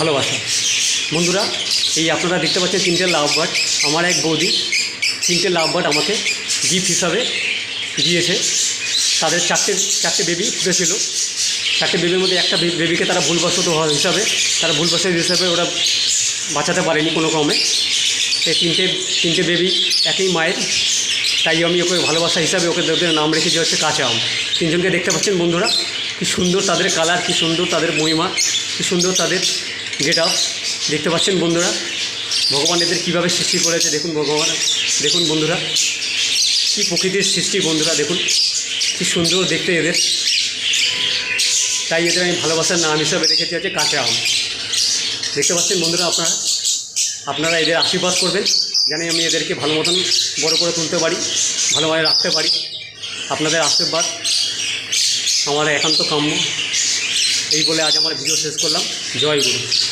ভালোবাসা। বন্ধুরা, এই আপনারা দেখতে পাচ্ছেন তিনটে লাভ বার্ড। আমার এক বৌদি তিনটে লাভ বার্ড আমাকে গিফট হিসাবে দিয়েছে। তাদের চারটে বেবি ফুটেছিল। চারটে বেবির মধ্যে একটা বেবিকে তারা ভুলবশত হিসাবে ওরা বাঁচাতে পারেনি কোনো ক্রমে। এই তিনটে বেবি একই মায়ের, তাই আমি ওকে ভালোবাসা হিসাবে ওকে নাম রেখেছি হচ্ছে কাঁচা আম। তিনজনকে দেখতে পাচ্ছেন বন্ধুরা, কী সুন্দর তাদের কালার, কী সুন্দর তাদের মহিমা, কী সুন্দর তাদের গেট আপ। দেখতে পাচ্ছেন বন্ধুরা, ভগবান এদের কীভাবে সৃষ্টি করেছে দেখুন। দেখুন বন্ধুরা, কী প্রকৃতির সৃষ্টি বন্ধুরা, দেখুন কী সুন্দর দেখতে এদের। তাই এদের আমি ভালোবাসার নাম হিসাবে রেখেছি হচ্ছে কাঁচা আম। দেখতে পাচ্ছেন বন্ধুরা, আপনারা এদের আশীর্বাদ করবেন, যেন আমি এদেরকে ভালো মতন বড় করে তুলতে পারি, ভালোভাবে রাখতে পারি। আপনাদের আশীর্বাদ আমার একান্ত কাম্য। এই বলে আজ আমার ভিডিও শেষ করলাম। জয় গুরু।